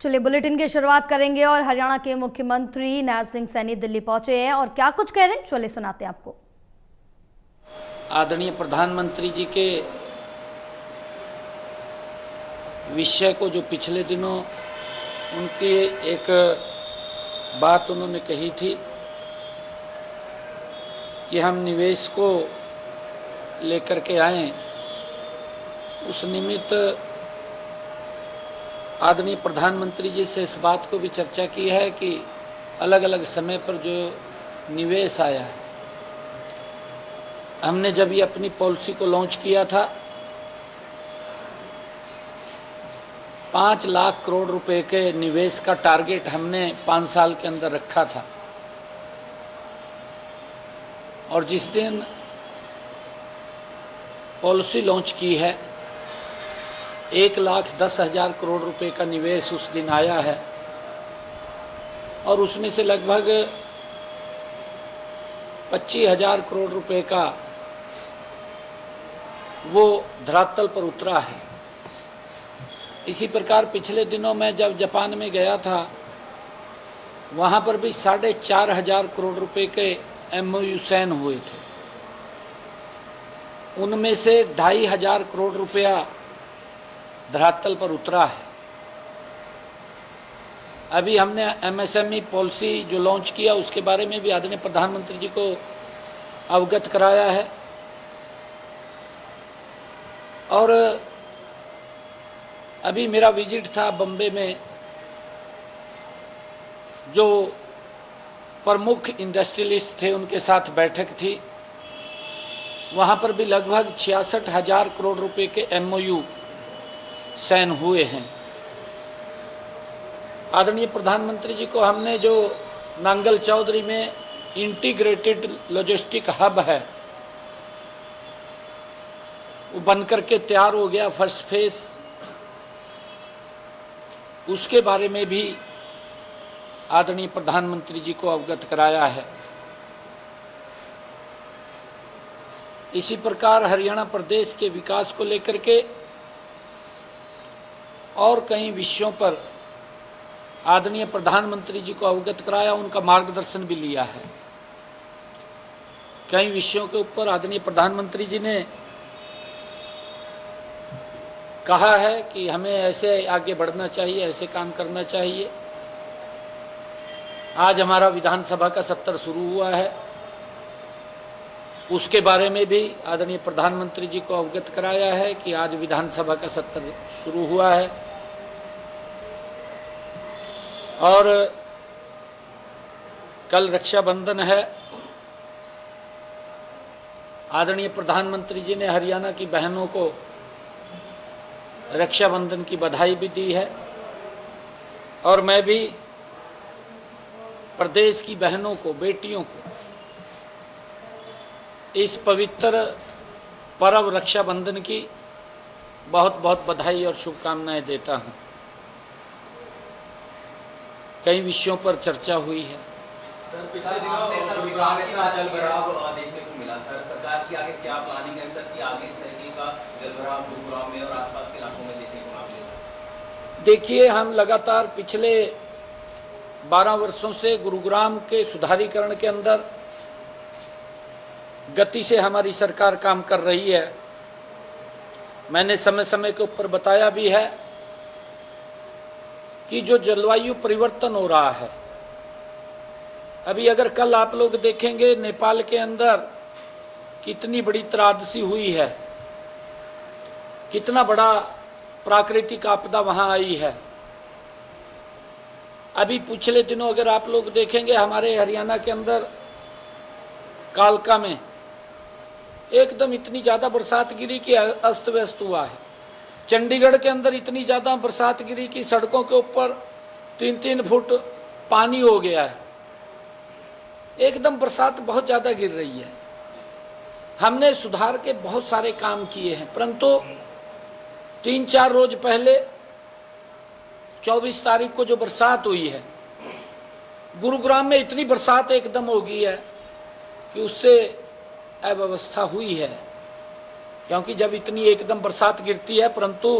चलिए बुलेटिन की शुरुआत करेंगे और हरियाणा के मुख्यमंत्री नायब सिंह सैनी दिल्ली पहुंचे हैं और क्या कुछ कह रहे हैं चलिए सुनाते हैं आपको। आदरणीय प्रधानमंत्री जी के विषय को जो पिछले दिनों उनकी एक बात उन्होंने कही थी कि हम निवेश को लेकर के आएं, उस निमित्त आदरणीय प्रधानमंत्री जी से इस बात को भी चर्चा की है कि अलग अलग समय पर जो निवेश आया है, हमने जब ये अपनी पॉलिसी को लॉन्च किया था 5 लाख करोड़ रुपए के निवेश का टारगेट हमने 5 साल के अंदर रखा था और जिस दिन पॉलिसी लॉन्च की है 1,10,000 करोड़ रुपए का निवेश उस दिन आया है और उसमें से लगभग 25,000 करोड़ रुपए का वो धरातल पर उतरा है। इसी प्रकार पिछले दिनों मैं जब जापान में गया था वहाँ पर भी 4,500 करोड़ रुपए के MOU साइन हुए थे, उनमें से 2,500 करोड़ रुपया धरातल पर उतरा है। अभी हमने MSME पॉलिसी जो लॉन्च किया उसके बारे में भी आदरणीय प्रधानमंत्री जी को अवगत कराया है और अभी मेरा विजिट था बम्बे में, जो प्रमुख इंडस्ट्रियलिस्ट थे उनके साथ बैठक थी, वहाँ पर भी लगभग 66,000 करोड़ रुपए के MOU साइन हुए हैं। आदरणीय प्रधानमंत्री जी को हमने जो नांगल चौधरी में इंटीग्रेटेड लॉजिस्टिक हब है वो बनकर के तैयार हो गया फर्स्ट फेज, उसके बारे में भी आदरणीय प्रधानमंत्री जी को अवगत कराया है। इसी प्रकार हरियाणा प्रदेश के विकास को लेकर के और कई विषयों पर आदरणीय प्रधानमंत्री जी को अवगत कराया, उनका मार्गदर्शन भी लिया है। कई विषयों के ऊपर आदरणीय प्रधानमंत्री जी ने कहा है कि हमें ऐसे आगे बढ़ना चाहिए, ऐसे काम करना चाहिए। आज हमारा विधानसभा का सत्र शुरू हुआ है, उसके बारे में भी आदरणीय प्रधानमंत्री जी को अवगत कराया है कि आज विधानसभा का सत्र शुरू हुआ है और कल रक्षाबंधन है। आदरणीय प्रधानमंत्री जी ने हरियाणा की बहनों को रक्षाबंधन की बधाई भी दी है और मैं भी प्रदेश की बहनों को, बेटियों को इस पवित्र पर्व रक्षाबंधन की बहुत बहुत बधाई और शुभकामनाएं देता हूं। कई विषयों पर चर्चा हुई है। सर पिछले दिनों गुरुग्राम में जल भराव देखने को मिला, सर सरकार की आगे क्या प्लानिंग है सर कि आगे इस तरीके का जल भराव गुरुग्राम में और आसपास के इलाकों में देखने को ना मिले? देखिए, हम लगातार पिछले 12 वर्षों से गुरुग्राम के सुधारीकरण के अंदर गति से हमारी सरकार काम कर रही है। मैंने समय समय के ऊपर बताया भी है कि जो जलवायु परिवर्तन हो रहा है, अभी अगर कल आप लोग देखेंगे नेपाल के अंदर कितनी बड़ी त्रासदी हुई है, कितना बड़ा प्राकृतिक आपदा वहां आई है। अभी पिछले दिनों अगर आप लोग देखेंगे हमारे हरियाणा के अंदर कालका में एकदम इतनी ज़्यादा बरसात गिरी कि अस्त व्यस्त हुआ है। चंडीगढ़ के अंदर इतनी ज़्यादा बरसात गिरी कि सड़कों के ऊपर 3-3 फुट पानी हो गया है। एकदम बरसात बहुत ज़्यादा गिर रही है। हमने सुधार के बहुत सारे काम किए हैं, परंतु 3-4 रोज पहले 24 तारीख को जो बरसात हुई है, गुरुग्राम में इतनी बरसात एकदम हो गई है कि उससे अव्यवस्था हुई है। क्योंकि जब इतनी एकदम बरसात गिरती है, परंतु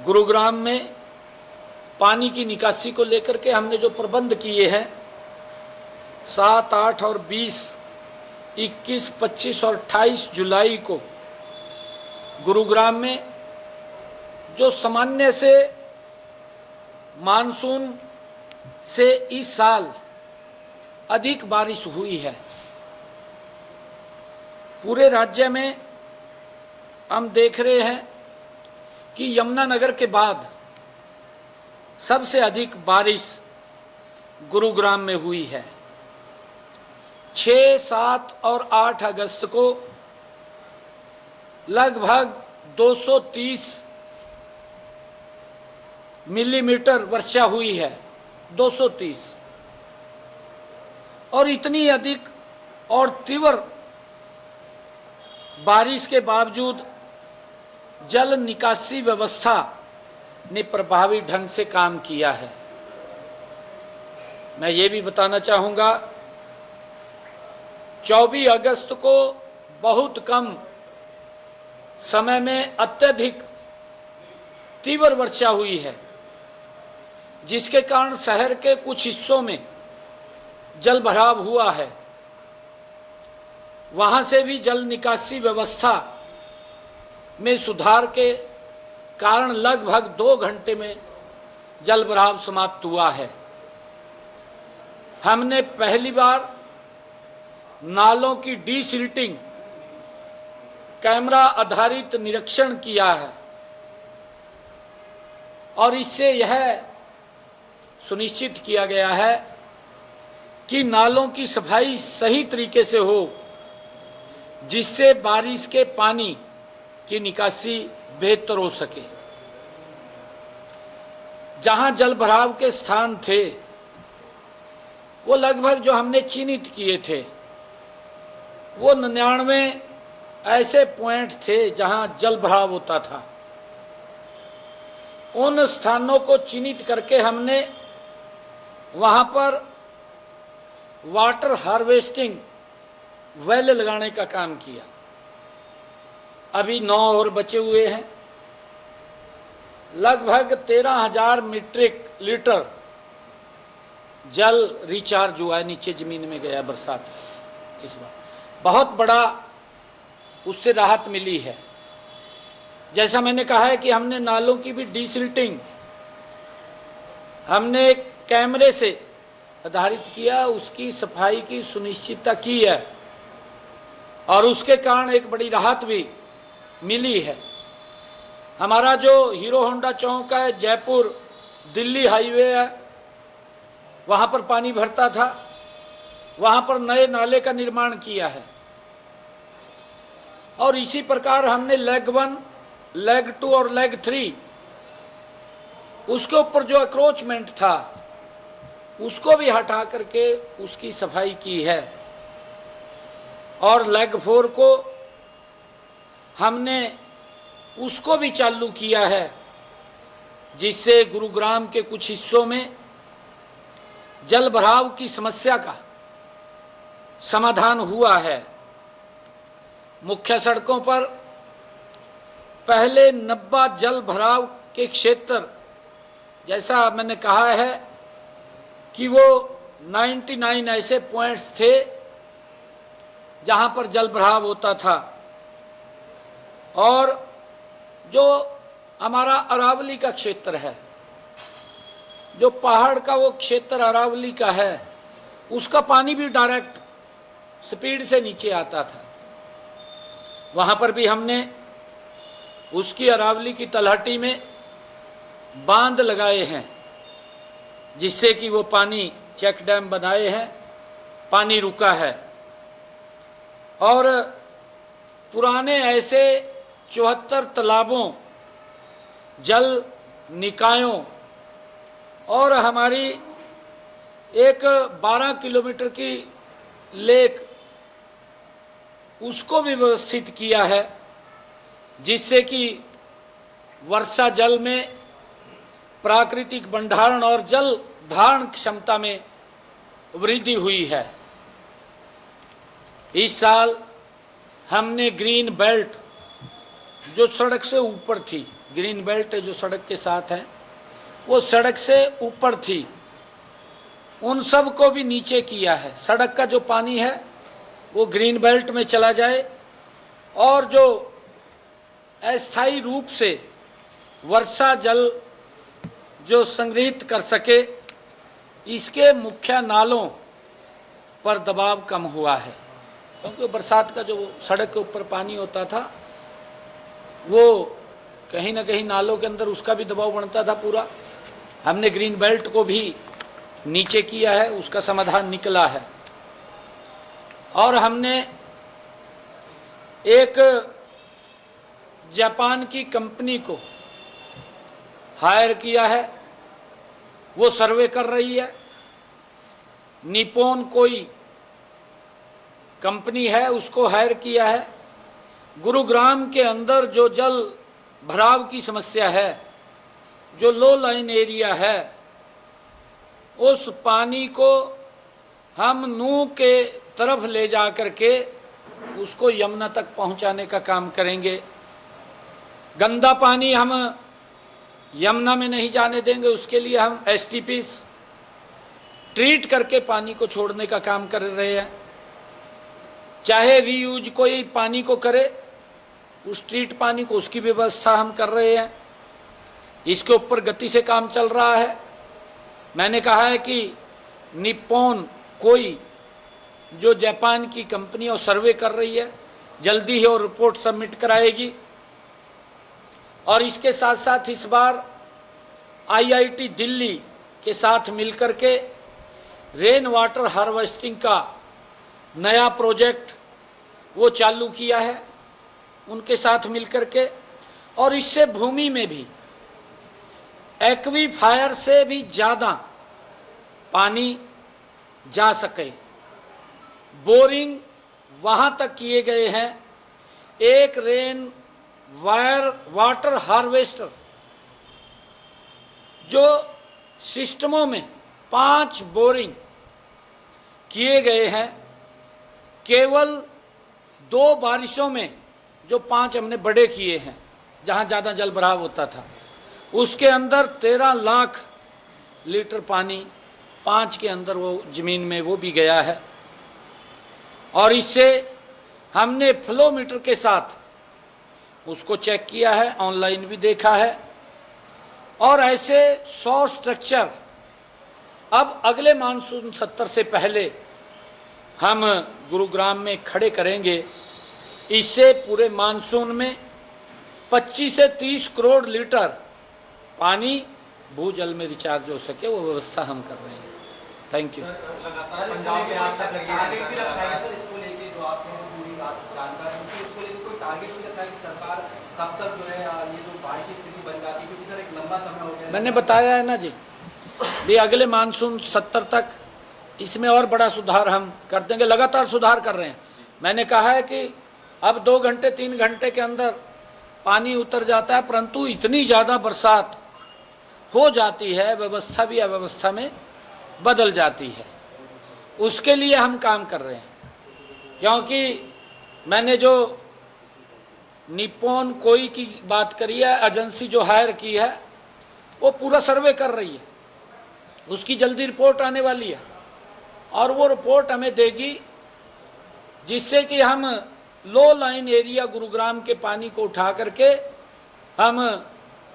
गुरुग्राम में पानी की निकासी को लेकर के हमने जो प्रबंध किए हैं 7, 8 और 20, 21, 25 और 28 जुलाई को गुरुग्राम में जो सामान्य से मानसून से इस साल अधिक बारिश हुई है। पूरे राज्य में हम देख रहे हैं कि यमुनानगर के बाद सबसे अधिक बारिश गुरुग्राम में हुई है। 6, 7 और 8 अगस्त को लगभग 230 मिलीमीटर वर्षा हुई है, 230। और इतनी अधिक और तीव्र बारिश के बावजूद जल निकासी व्यवस्था ने प्रभावी ढंग से काम किया है। मैं ये भी बताना चाहूँगा 24 अगस्त को बहुत कम समय में अत्यधिक तीव्र वर्षा हुई है, जिसके कारण शहर के कुछ हिस्सों में जल भराव हुआ है। वहाँ से भी जल निकासी व्यवस्था में सुधार के कारण लगभग 2 घंटे में जल भराव समाप्त हुआ है। हमने पहली बार नालों की डीसिल्टिंग कैमरा आधारित निरीक्षण किया है और इससे यह सुनिश्चित किया गया है कि नालों की सफाई सही तरीके से हो, जिससे बारिश के पानी की निकासी बेहतर हो सके। जहां जल भराव के स्थान थे वो लगभग जो हमने चिन्हित किए थे वो 99 ऐसे पॉइंट थे जहां जल भराव होता था। उन स्थानों को चिन्हित करके हमने वहां पर वाटर हार्वेस्टिंग वेल लगाने का काम किया। अभी 9 और बचे हुए हैं। लगभग 13,000 मीट्रिक लीटर जल रिचार्ज हुआ है, नीचे जमीन में गया बरसात इस बार। बहुत बड़ा उससे राहत मिली है। जैसा मैंने कहा है कि हमने नालों की भी डीसिल्टिंग हमने कैमरे से आधारित किया, उसकी सफाई की सुनिश्चितता की है और उसके कारण एक बड़ी राहत भी मिली है। हमारा जो हीरो होंडा चौक है, जयपुर दिल्ली हाईवे है, वहाँ पर पानी भरता था, वहाँ पर नए नाले का निर्माण किया है। और इसी प्रकार हमने लेग 1, लेग 2 और लेग 3 उसके ऊपर जो अक्रोचमेंट था उसको भी हटा करके उसकी सफाई की है। और लेग 4 को हमने उसको भी चालू किया है, जिससे गुरुग्राम के कुछ हिस्सों में जल भराव की समस्या का समाधान हुआ है। मुख्य सड़कों पर पहले 90 जल भराव के क्षेत्र, जैसा मैंने कहा है कि वो 99 ऐसे पॉइंट्स थे जहां पर जल भराव होता था। और जो हमारा अरावली का क्षेत्र है, जो पहाड़ का वो क्षेत्र अरावली का है, उसका पानी भी डायरेक्ट स्पीड से नीचे आता था। वहाँ पर भी हमने उसकी अरावली की तलहटी में बांध लगाए हैं, जिससे कि वो पानी, चेक डैम बनाए हैं, पानी रुका है। और पुराने ऐसे 74 तालाबों, जल निकायों और हमारी एक 12 किलोमीटर की लेक, उसको भी व्यवस्थित किया है, जिससे कि वर्षा जल में प्राकृतिक भंडारण और जल धारण क्षमता में वृद्धि हुई है। इस साल हमने ग्रीन बेल्ट, जो सड़क से ऊपर थी, ग्रीन बेल्ट जो सड़क के साथ है, वो सड़क से ऊपर थी, उन सब को भी नीचे किया है। सड़क का जो पानी है वो ग्रीन बेल्ट में चला जाए और जो अस्थायी रूप से वर्षा जल जो संग्रहित कर सके, इसके मुख्य नालों पर दबाव कम हुआ है। क्योंकि बरसात का जो सड़क के ऊपर पानी होता था वो कहीं ना कहीं नालों के अंदर उसका भी दबाव बनता था पूरा। हमने ग्रीन बेल्ट को भी नीचे किया है, उसका समाधान निकला है। और हमने एक जापान की कंपनी को हायर किया है, वो सर्वे कर रही है। निप्पॉन कोई कंपनी है, उसको हायर किया है। गुरुग्राम के अंदर जो जल भराव की समस्या है, जो लो लाइन एरिया है, उस पानी को हम नूह के तरफ ले जा करके उसको यमुना तक पहुंचाने का काम करेंगे। गंदा पानी हम यमुना में नहीं जाने देंगे, उसके लिए हम एसटीपीस ट्रीट करके पानी को छोड़ने का काम कर रहे हैं। चाहे रीयूज कोई पानी को करे, उस ट्रीट पानी को, उसकी व्यवस्था हम कर रहे हैं। इसके ऊपर गति से काम चल रहा है। मैंने कहा है कि निप्पॉन कोई जो जापान की कंपनी और सर्वे कर रही है, जल्दी ही और रिपोर्ट सबमिट कराएगी। और इसके साथ साथ इस बार आईआईटी दिल्ली के साथ मिलकर के रेन वाटर हार्वेस्टिंग का नया प्रोजेक्ट वो चालू किया है उनके साथ मिलकर के। और इससे भूमि में भी एक्वीफायर से भी ज़्यादा पानी जा सके। बोरिंग वहाँ तक किए गए हैं। एक रेन वाटर हार्वेस्टर जो सिस्टमों में 5 बोरिंग किए गए हैं। केवल 2 बारिशों में जो 5 हमने बड़े किए हैं जहाँ ज़्यादा जल भराव होता था, उसके अंदर 13 लाख लीटर पानी 5 के अंदर वो ज़मीन में वो भी गया है। और इससे हमने फ्लोमीटर के साथ उसको चेक किया है, ऑनलाइन भी देखा है। और ऐसे 100 स्ट्रक्चर अब अगले मानसून 70 से पहले हम गुरुग्राम में खड़े करेंगे। इससे पूरे मानसून में 25 से 30 करोड़ लीटर पानी भूजल में रिचार्ज हो सके, वो व्यवस्था हम कर रहे हैं। Thank you. मैंने बताया है ना जी, भी अगले मानसून 70 तक इसमें और बड़ा सुधार हम कर देंगे। लगातार सुधार कर रहे हैं। मैंने कहा है कि अब 2 घंटे 3 घंटे के अंदर पानी उतर जाता है, परंतु इतनी ज़्यादा बरसात हो जाती है, व्यवस्था भी अव्यवस्था में बदल जाती है। उसके लिए हम काम कर रहे हैं। क्योंकि मैंने जो निप्पॉन कोई की बात करी है, एजेंसी जो हायर की है, वो पूरा सर्वे कर रही है। उसकी जल्दी रिपोर्ट आने वाली है और वो रिपोर्ट हमें देगी, जिससे कि हम लो लाइन एरिया गुरुग्राम के पानी को उठा करके हम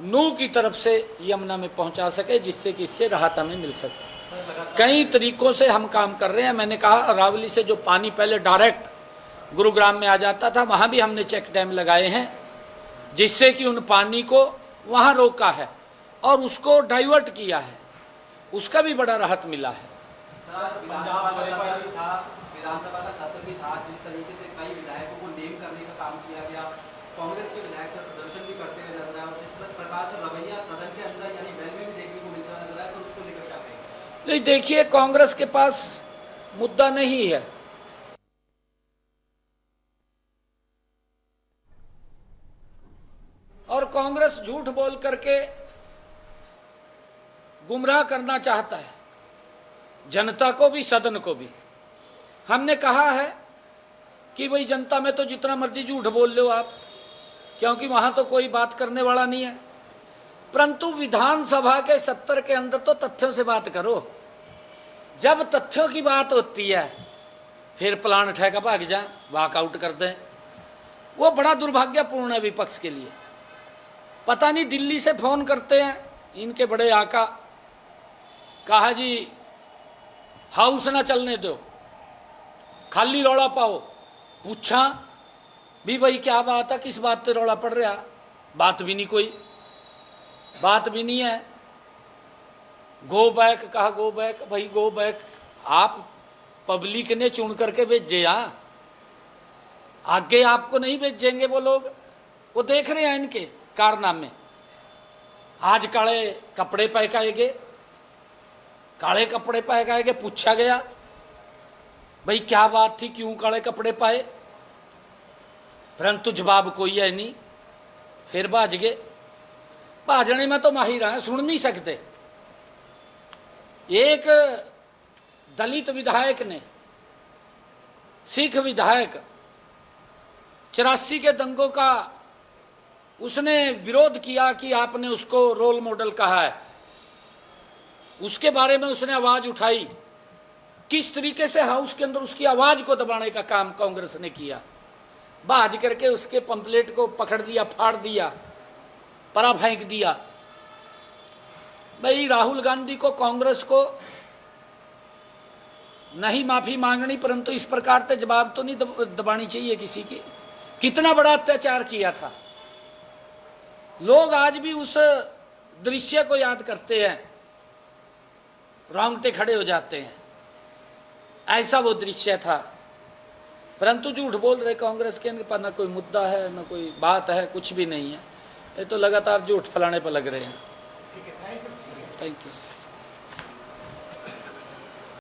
नूह की तरफ से यमुना में पहुंचा सके, जिससे कि इससे राहत हमें मिल सके। कई तरीकों से हम काम कर रहे हैं। मैंने कहा अरावली से जो पानी पहले डायरेक्ट गुरुग्राम में आ जाता था, वहाँ भी हमने चेक डैम लगाए हैं, जिससे कि उन पानी को वहाँ रोका है और उसको डाइवर्ट किया है। उसका भी बड़ा राहत मिला है। विधानसभा का सत्र भी था, जिस तरीके से कई विधायकों को नेम करने का काम किया गया, कांग्रेस के विधायक सर प्रदर्शन भी करते हुए नजर आए और जिस प्रकार का रवैया सदन के अंदर यानी वेल में भी देखने को मिलता नजर आया, तो उसको लेकर क्या कहेंगे? नहीं, देखिए, कांग्रेस के पास मुद्दा नहीं है। और कांग्रेस झूठ बोल करके गुमराह करना चाहता है, जनता को भी सदन को भी। हमने कहा है कि भाई जनता में तो जितना मर्जी झूठ बोल लो आप, क्योंकि वहाँ तो कोई बात करने वाला नहीं है। परंतु विधानसभा के 70 के अंदर तो तथ्यों से बात करो। जब तथ्यों की बात होती है फिर प्लान ठेका भाग जाए, वॉकआउट कर दें, वो बड़ा दुर्भाग्यपूर्ण है विपक्ष के लिए। पता नहीं दिल्ली से फोन करते हैं इनके बड़े आका, कहा जी हाउस ना चलने दो, खाली रौला पाओ। पूछा भी भाई क्या बात है, किस बात पे रौला पड़ रहा? बात भी नहीं, कोई बात भी नहीं है। गो बैक, कहा गो बैक, भाई गो बैक आप पब्लिक ने चुन करके भेजे, आगे आपको नहीं भेजेंगे वो लोग, वो देख रहे हैं इनके कारनामे। आज काले कपड़े पहनाएंगे, काले कपड़े पहनाएंगे। पूछा गया भाई क्या बात थी, क्यों काले कपड़े पाए, परंतु जवाब कोई है नहीं। फिर भाज गए। भाजने में तो माहिर हैं, सुन नहीं सकते। एक दलित विधायक ने, सिख विधायक 84 के दंगों का उसने विरोध किया कि आपने उसको रोल मॉडल कहा है, उसके बारे में उसने आवाज उठाई। किस तरीके से हाउस के अंदर उसकी आवाज को दबाने का काम कांग्रेस ने किया। भाज करके उसके पंपलेट को पकड़ दिया, फाड़ दिया, परा फेंक दिया। भाई राहुल गांधी को, कांग्रेस को नहीं माफी मांगनी, परंतु इस प्रकार से जवाब तो नहीं दबानी चाहिए किसी की। कितना बड़ा अत्याचार किया था। लोग आज भी उस दृश्य को याद करते हैं, रोंगटे खड़े हो जाते हैं। ऐसा वो दृश्य था। परंतु झूठ बोल रहे कांग्रेस के पास, ना कोई मुद्दा है, ना कोई बात है, कुछ भी नहीं है। ये तो लगातार झूठ फैलाने पर लग रहे हैं। Thank you.